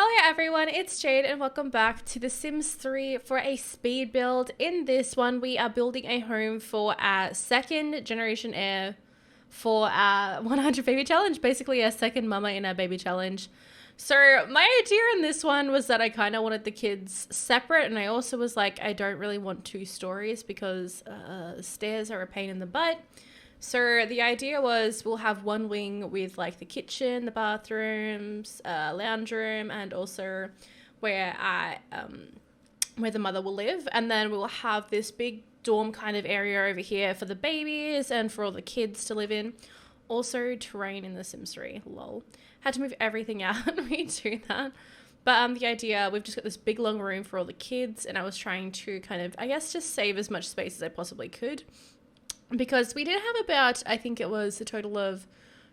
Hello everyone, it's Jade and welcome back to The Sims 3 for a speed build. In this one, we are building a home for our second generation heir for our 100 baby challenge, basically our second mama in our baby challenge. So my idea in this one was that I kind of wanted the kids separate, and I also was like, I don't really want two stories because stairs are a pain in the butt. So the idea was we'll have one wing with like the kitchen, the bathrooms, lounge room, and also where the mother will live. And then we'll have this big dorm kind of area over here for the babies and for all the kids to live in. Also terrain in The Sims 3, lol. Had to move everything out and redo that. But the idea, we've just got this big long room for all the kids, and I was trying to kind of, I guess, just save as much space as I possibly could. Because we did have about, I think it was a total of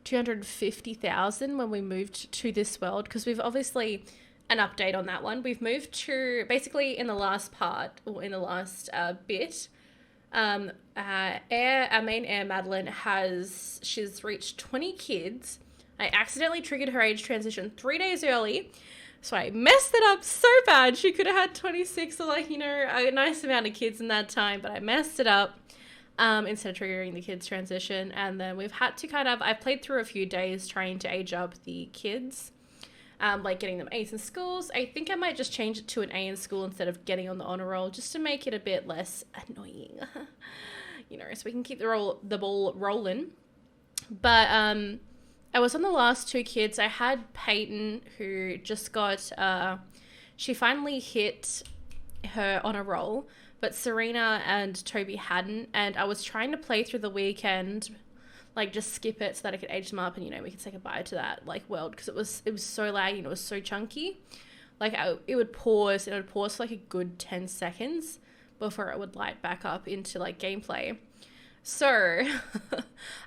250,000 when we moved to this world, because we've obviously, an update on that one, we've moved to, basically in the last part, or in the last bit, our main heir, Madeline, she's reached 20 kids. I accidentally triggered her age transition 3 days early, so I messed it up so bad. She could have had 26 or like, you know, a nice amount of kids in that time, but I messed it up. Instead of triggering the kids transition. And then we've had to I've played through a few days trying to age up the kids, like getting them A's in schools. I think I might just change it to an A in school instead of getting on the honor roll, just to make it a bit less annoying, you know, so we can keep the ball rolling. But I was on the last two kids. I had Peyton, who just got, she finally hit her honor roll, but Serena and Toby hadn't, and I was trying to play through the weekend, like just skip it so that I could age them up and, you know, we could say goodbye to that like world, because it was so laggy and it was so chunky. Like it would pause for like a good 10 seconds before it would light back up into like gameplay. So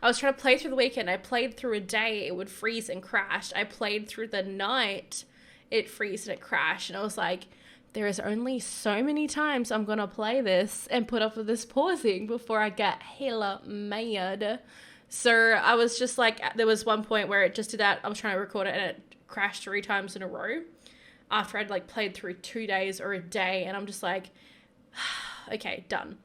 I was trying to play through the weekend. I played through a day, it would freeze and crash. I played through the night, it freezed and it crashed, and I was like, there is only so many times I'm going to play this and put up with this pausing before I get hella mad. So I was just like, there was one point where it just did that. I was trying to record it and it crashed 3 times in a row after I'd like played through 2 days or a day. And I'm just like, okay, done.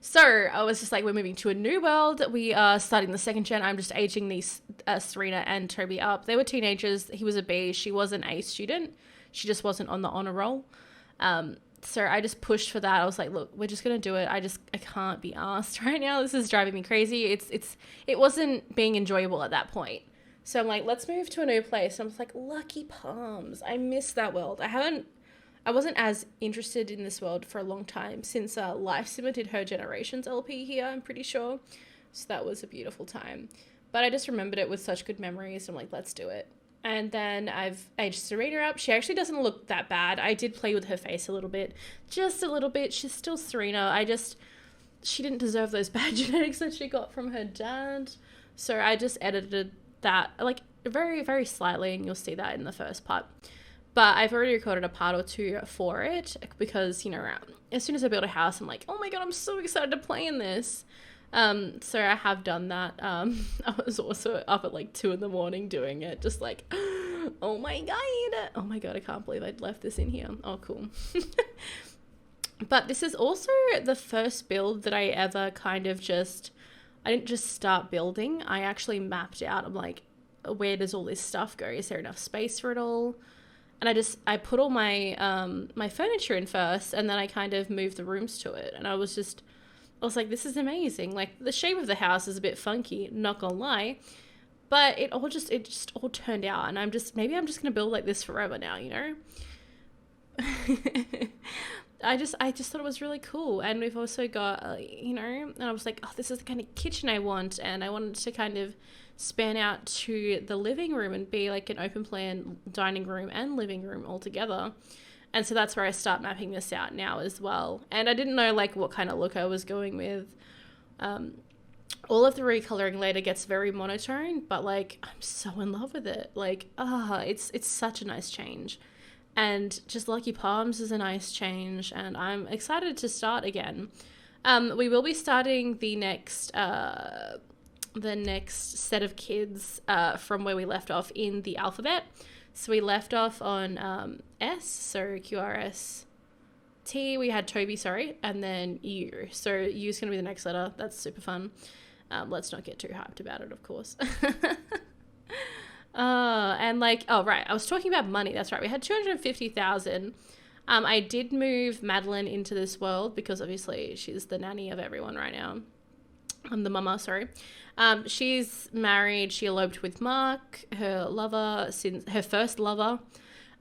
So I was just like, we're moving to a new world. We are starting the second gen. I'm just aging these Serena and Toby up. They were teenagers. He was a B. She was an A student. She just wasn't on the honor roll. So I just pushed for that. I was like, look, we're just going to do it. I can't be asked right now. This is driving me crazy. It wasn't being enjoyable at that point. So I'm like, let's move to a new place. I'm just like, Lucky Palms. I miss that world. I wasn't as interested in this world for a long time since Life Simmer did her Generations LP here, I'm pretty sure. So that was a beautiful time. But I just remembered it with such good memories. I'm like, let's do it. And then I've aged Serena up. She actually doesn't look that bad. I did play with her face a little bit. Just a little bit. She's still Serena. She didn't deserve those bad genetics that she got from her dad. So I just edited that like very, very slightly, and you'll see that in the first part. But I've already recorded a part or two for it because, you know, as soon as I build a house, I'm like, oh my God, I'm so excited to play in this. So I have done that. I was also up at like 2 a.m. doing it, just like, oh my God, I can't believe I'd left this in here. Oh, cool. But this is also the first build that I ever kind of I didn't just start building. I actually mapped out. I'm like, where does all this stuff go? Is there enough space for it all? And I put all my, my furniture in first, and then I kind of moved the rooms to it. And I was like, this is amazing. Like, the shape of the house is a bit funky, not gonna lie, but it just all turned out. And maybe I'm just gonna build like this forever now, you know? I just thought it was really cool. And we've also got, you know, and I was like, oh, this is the kind of kitchen I want. And I wanted to kind of span out to the living room and be like an open plan dining room and living room all together. And so that's where I start mapping this out now as well. And I didn't know like what kind of look I was going with. All of the recoloring later gets very monotone, but like I'm so in love with it. Like, it's such a nice change. And just Lucky Palms is a nice change, and I'm excited to start again. We will be starting the next set of kids from where we left off in the alphabet. So we left off on S, so QRS T, we had Toby, sorry, and then U. So U's going to be the next letter. That's super fun. Let's not get too hyped about it, of course. And like, oh, right. I was talking about money. That's right. We had 250,000. I did move Madeline into this world because obviously she's the nanny of everyone right now. The mama, sorry. She's married. She eloped with Mark, her lover, since her first lover.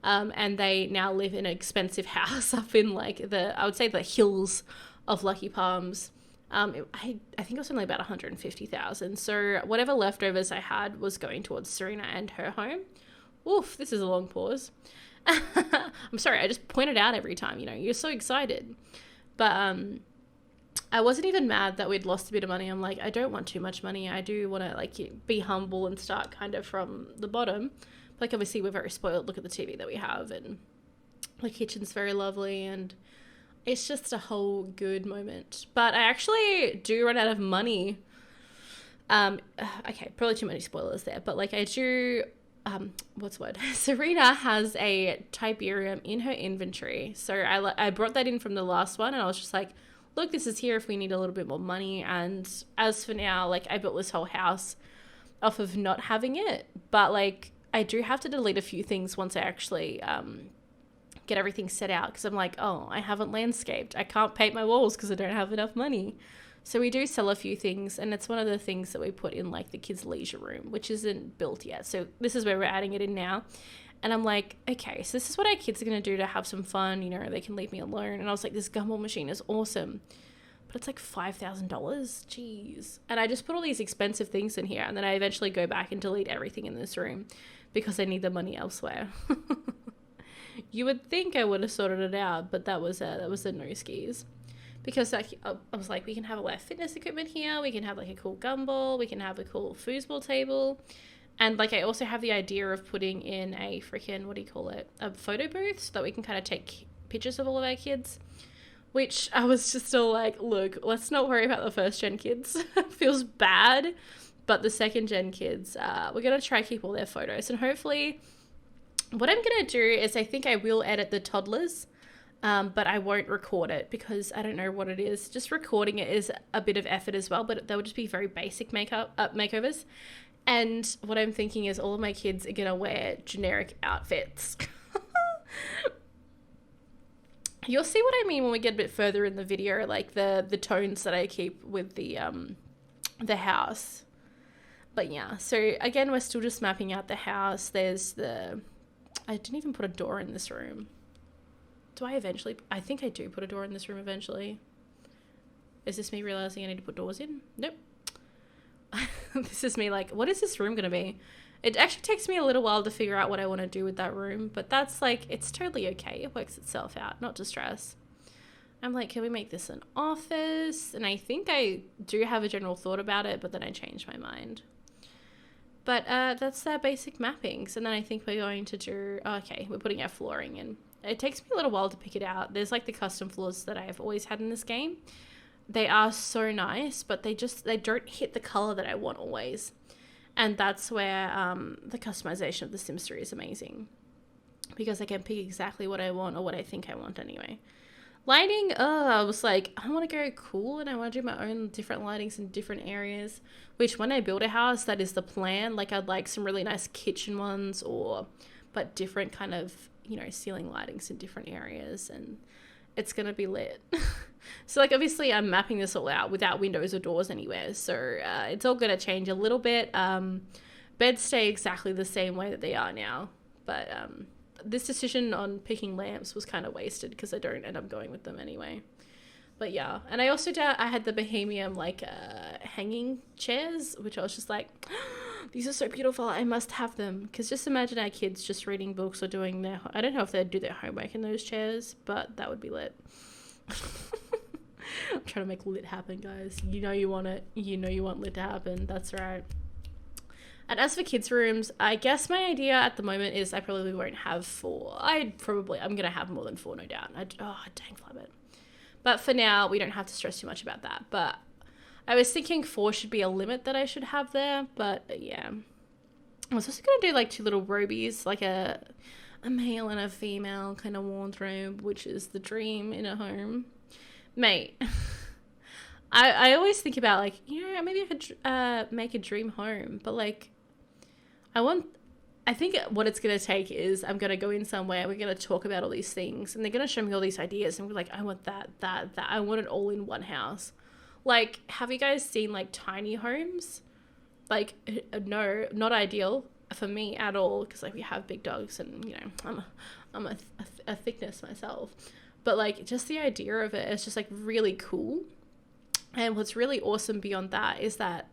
And they now live in an expensive house up in like I would say the hills of Lucky Palms. I think it was only about 150,000. So whatever leftovers I had was going towards Serena and her home. Oof, this is a long pause. I'm sorry, I just point it out every time, you're so excited. But I wasn't even mad that we'd lost a bit of money. I'm like, I don't want too much money. I do want to like be humble and start kind of from the bottom. Like, obviously, we're very spoiled. Look at the TV that we have, and the kitchen's very lovely, and it's just a whole good moment. But I actually do run out of money. Okay, probably too many spoilers there, but like I do, what's the word? Serena has a Tiberium in her inventory. So I brought that in from the last one, and I was just like, look, this is here if we need a little bit more money. And as for now, like I built this whole house off of not having it, but like I do have to delete a few things once I actually get everything set out, because I'm like, oh, I haven't landscaped. I can't paint my walls because I don't have enough money. So we do sell a few things, and it's one of the things that we put in like the kids' leisure room, which isn't built yet. So this is where we're adding it in now. And I'm like, okay, so this is what our kids are going to do to have some fun. They can leave me alone. And I was like, this gumball machine is awesome. But it's like $5,000. Jeez. And I just put all these expensive things in here. And then I eventually go back and delete everything in this room because I need the money elsewhere. You would think I would have sorted it out, but that was a no skis. Because I was like, we can have all our fitness equipment here. We can have like a cool gumball. We can have a cool foosball table. And like I also have the idea of putting in a freaking, a photo booth so that we can kind of take pictures of all of our kids. Which I was just still like, look, let's not worry about the first gen kids. Feels bad. But the second gen kids, we're going to try keep all their photos. And hopefully what I'm going to do is I think I will edit the toddlers, but I won't record it because I don't know what it is. Just recording it is a bit of effort as well, but they would just be very basic makeovers. And what I'm thinking is all of my kids are going to wear generic outfits. You'll see what I mean when we get a bit further in the video, like the tones that I keep with the house. But yeah, so again, we're still just mapping out the house. I didn't even put a door in this room. I think I do put a door in this room eventually. Is this me realizing I need to put doors in? Nope. This is me like, what is this room going to be? It actually takes me a little while to figure out what I want to do with that room, but that's like, it's totally okay. It works itself out, not to stress. I'm like, can we make this an office? And I think I do have a general thought about it, but then I changed my mind. But that's their basic mappings. And then I think we're going to do, we're putting our flooring in. It takes me a little while to pick it out. There's like the custom floors that I've always had in this game. They are so nice, but they don't hit the color that I want always. And that's where the customization of the Sims 3 is amazing. Because I can pick exactly what I want, or what I think I want anyway. Lighting, I was like, I want to go cool and I want to do my own different lightings in different areas. Which when I build a house, that is the plan. Like I'd like some really nice kitchen ones, but different kind of, ceiling lightings in different areas. And it's going to be lit. So like obviously I'm mapping this all out without windows or doors anywhere. So it's all going to change a little bit. Beds stay exactly the same way that they are now. But this decision on picking lamps was kind of wasted because I don't end up going with them anyway. But yeah, and I also I had the Bohemian like hanging chairs, which I was just like, these are so beautiful, I must have them. Because just imagine our kids just reading books or doing I don't know if they'd do their homework in those chairs, but that would be lit. I'm trying to make lit happen, guys. You want it. You want lit to happen. That's right. And as for kids' rooms, I guess my idea at the moment is I probably won't have 4. I'm going to have more than 4, no doubt. Dang flabbit. But for now, we don't have to stress too much about that. But I was thinking 4 should be a limit that I should have there. But yeah. I was also going to do like two little robies, like a male and a female kind of wardrobe, which is the dream in a home. Mate, I always think about like, maybe I could make a dream home, but like I think what it's going to take is I'm going to go in somewhere, we're going to talk about all these things, and they're going to show me all these ideas, and we're like, I want that. I want it all in one house. Like, have you guys seen like tiny homes? Like, no, not ideal for me at all, because like we have big dogs, and I'm a thickness myself. But like, just the idea of it is just like really cool. And what's really awesome beyond that is that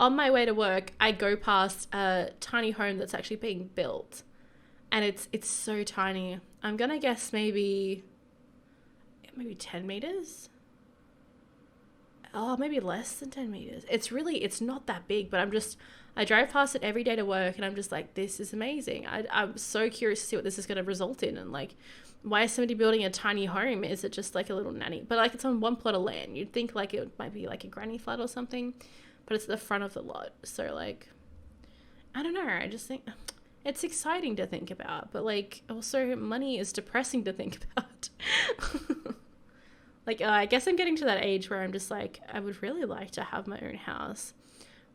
on my way to work, I go past a tiny home that's actually being built, and it's so tiny. I'm gonna guess maybe 10 meters. Oh, maybe less than 10 meters. It's not that big, but I drive past it every day to work, and I'm just like, this is amazing. I'm so curious to see what this is going to result in, and like, why is somebody building a tiny home? Is it just like a little nanny? But like, it's on one plot of land. You'd think like it might be like a granny flat or something, but it's at the front of the lot. So like, I don't know. I just think it's exciting to think about, but like, also money is depressing to think about. Like, I guess I'm getting to that age where I'm just like, I would really like to have my own house.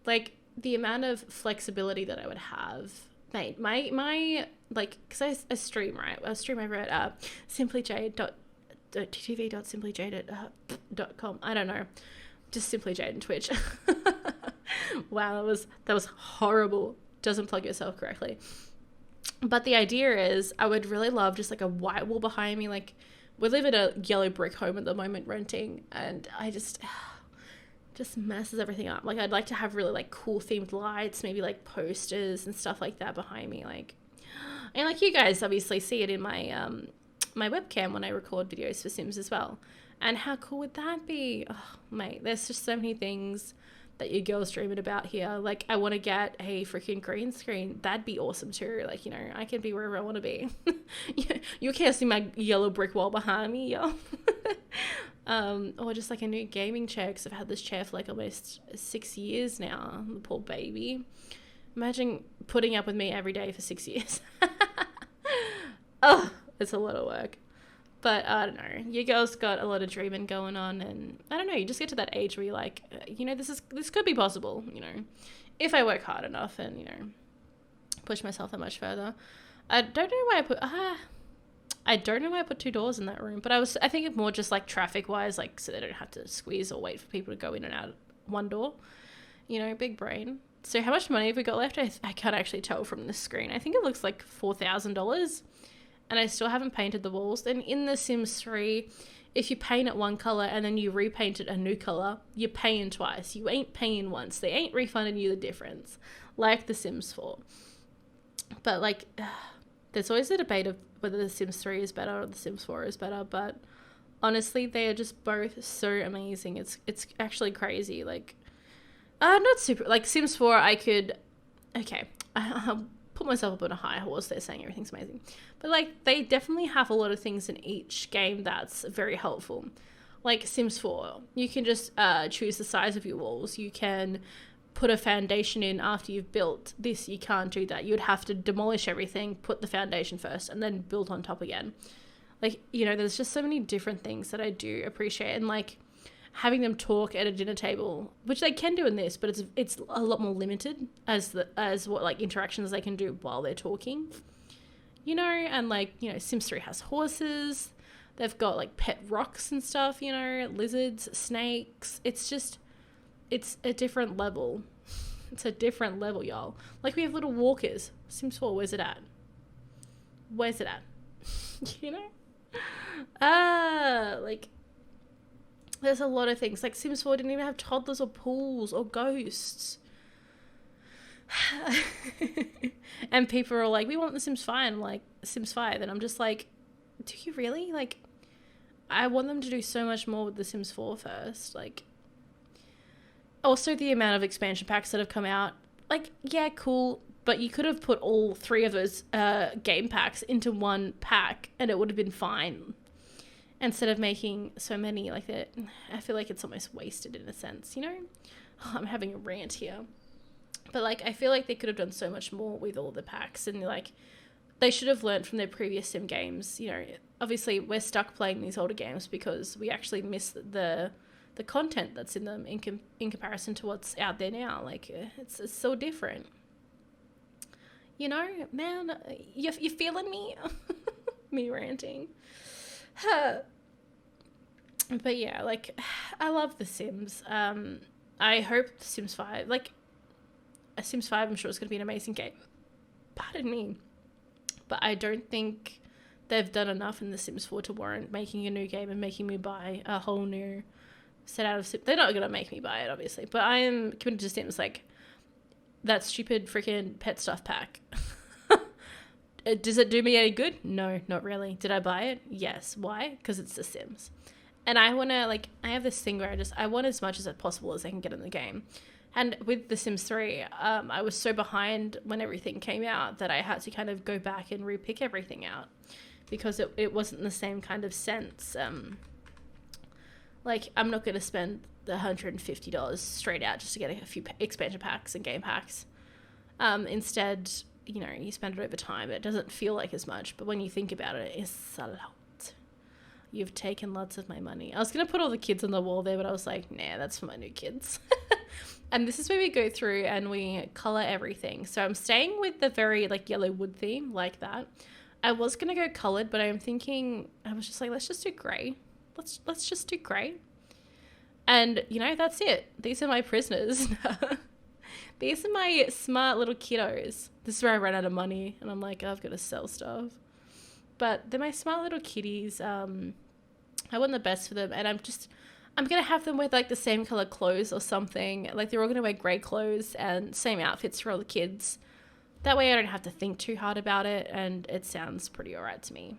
Like, the amount of flexibility that I would have. Mate, my like, because I stream, right? I stream over at simplyjade.tv.simplyjade.com. I don't know. Just Simply Jade and Twitch. Wow, that was horrible. Doesn't plug yourself correctly. But the idea is, I would really love just like a white wall behind me. Like, we live in a yellow brick home at the moment, renting, and I just messes everything up. Like, I'd like to have really like cool themed lights, maybe like posters and stuff like that behind me. Like, and like, you guys obviously see it in my my webcam when I record videos for Sims as well. And how cool would that be? Oh, mate, there's just so many things that you girls dreaming about here. Like, I want to get a freaking green screen. That'd be awesome too. Like, I can be wherever I want to be. You can't see my yellow brick wall behind me, yo. Or just like a new gaming chair, because I've had this chair for like almost 6 years now. The poor baby. Imagine putting up with me every day for 6 years. Oh, it's a lot of work. But I don't know, you girls got a lot of dreaming going on, and I don't know, you just get to that age where you're like, this could be possible, if I work hard enough and, push myself that much further. I don't know why I put two doors in that room, but I think it's more just like traffic wise, like, so they don't have to squeeze or wait for people to go in and out one door, big brain. So how much money have we got left? I can't actually tell from the screen. I think it looks like $4,000. And I still haven't painted the walls. And in The Sims 3, if you paint it one color and then you repaint it a new color, you're paying twice. You ain't paying once. They ain't refunding you the difference, like The Sims 4. But like, there's always a debate of whether The Sims 3 is better or The Sims 4 is better. But honestly, they are just both so amazing. It's actually crazy. Like, not super. Like Sims 4, I'll put myself up on a high horse there saying everything's amazing, but like, they definitely have a lot of things in each game that's very helpful. Like Sims 4, you can just choose the size of your walls. You can put a foundation in after you've built. This, you can't do that. You'd have to demolish everything, put the foundation first, and then build on top again. Like, there's just so many different things that I do appreciate, and like, having them talk at a dinner table, which they can do in this, but it's a lot more limited as what like interactions they can do while they're talking, and like, Sims 3 has horses, they've got like pet rocks and stuff, lizards, snakes. It's a different level. It's a different level, y'all. Like, we have little walkers. Sims 4, where's it at? Like, there's a lot of things. Like, Sims 4 didn't even have toddlers or pools or ghosts. And people are like, we want the Sims 5. I'm like, Sims 5. And I'm just like, do you really? Like, I want them to do so much more with the Sims 4 first. Like, also the amount of expansion packs that have come out. Like, yeah, cool. But you could have put all 3 of those game packs into one pack and it would have been fine. Instead of making so many like that. I feel like it's almost wasted in a sense, Oh, I'm having a rant here. But like, I feel like they could have done so much more with all the packs, and like, they should have learned from their previous sim games. You know, obviously we're stuck playing these older games because we actually miss the content that's in them in comparison to what's out there now. Like, it's so different. You know, man, you feeling me? Me ranting. But yeah, like, I love The Sims. I hope The Sims 5, like, a Sims 5, I'm sure it's going to be an amazing game. Pardon me. But I don't think they've done enough in The Sims 4 to warrant making a new game and making me buy a whole new set out of Sims. They're not going to make me buy it, obviously. But I am committed to Sims, like, that stupid freaking pet stuff pack. Does it do me any good? No, not really. Did I buy it? Yes. Why? Because it's The Sims. And I want to, like, I have this thing where I want as much as possible as I can get in the game. And with The Sims 3, I was so behind when everything came out that I had to kind of go back and repick everything out because it wasn't the same kind of sense. Like, I'm not going to spend the $150 straight out just to get a few expansion packs and game packs. Instead, you know, you spend it over time. It doesn't feel like as much, but when you think about it, it's a lot. You've taken lots of my money. I was going to put all the kids on the wall there, but I was like, nah, that's for my new kids. And this is where we go through and we color everything. So I'm staying with the very like yellow wood theme, like that. I was going to go colored, but I'm thinking, I was just like, let's just do gray. Let's just do gray. And, you know, that's it. These are my prisoners. These are my smart little kiddos. This is where I ran out of money and I'm like, oh, I've got to sell stuff. But they're my smart little kitties. I want the best for them. And I'm going to have them wear like the same color clothes or something. Like, they're all going to wear gray clothes and same outfits for all the kids. That way I don't have to think too hard about it. And it sounds pretty all right to me.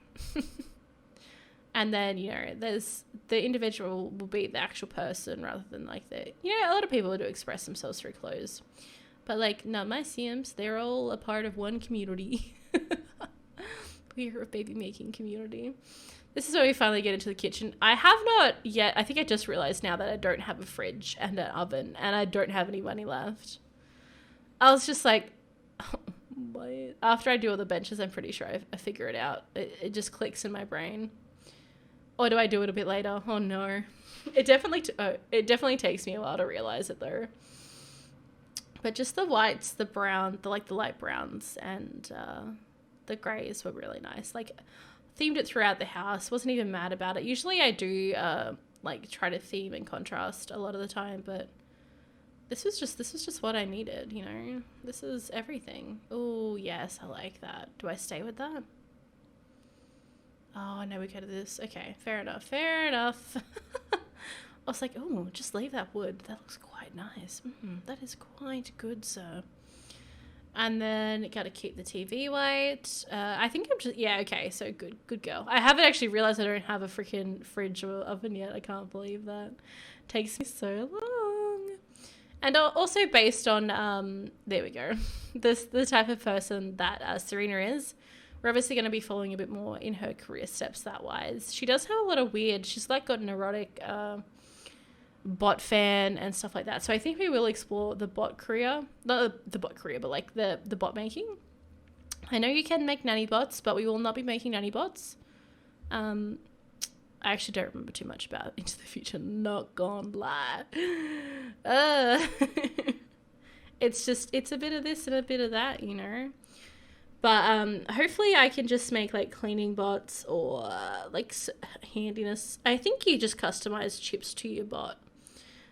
And then, you know, there's the individual will be the actual person rather than like you know, a lot of people do express themselves through clothes. But like, no, my Sims, they're all a part of one community. We're a baby making community. This is where we finally get into the kitchen. I have not yet, I think I just realized now that I don't have a fridge and an oven and I don't have any money left. I was just like, what? After I do all the benches, I'm pretty sure I figure it out. It just clicks in my brain. Or do I do it a bit later? Oh no. It definitely takes me a while to realize it though. But just the whites, the brown, the light browns and the greys were really nice. Like, themed it throughout the house. Wasn't even mad about it. Usually I do like try to theme and contrast a lot of the time, but this was just what I needed, you know. This is everything. Oh yes, I like that. Do I stay with that? Oh, no, we go to this. Okay, fair enough. I was like, oh, just leave that wood. That looks quite nice. That is quite good, sir. And then got to keep the TV white. I think I'm just, yeah, okay, so good girl. I haven't actually realized I don't have a freaking fridge or oven yet. I can't believe that. Takes me so long. And also based on, there we go, the type of person that Serena is. We're obviously going to be following a bit more in her career steps that wise. She does have a lot of weird, she's like got an erotic bot fan and stuff like that. So I think we will explore the bot career, not the bot career, but like the bot making. I know you can make nanny bots, but we will not be making nanny bots. I actually don't remember too much about Into the Future, not gonna lie. It's a bit of this and a bit of that, you know. But hopefully I can just make like cleaning bots or like handiness. I think you just customize chips to your bot.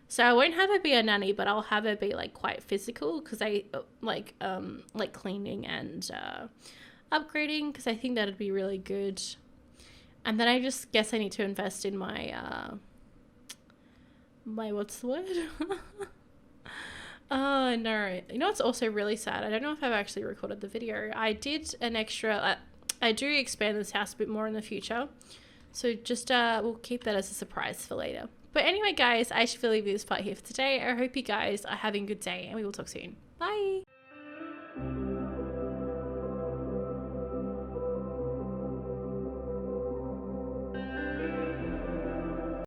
So I won't have her be a nanny, but I'll have her be like quite physical because I like cleaning and upgrading because I think that'd be really good. And then I just guess I need to invest in my what's the word? Oh, no. You know what's also really sad? I don't know if I've actually recorded the video. I did an extra... I do expand this house a bit more in the future. So just we'll keep that as a surprise for later. But anyway, guys, I should leave this part here for today. I hope you guys are having a good day and we will talk soon. Bye!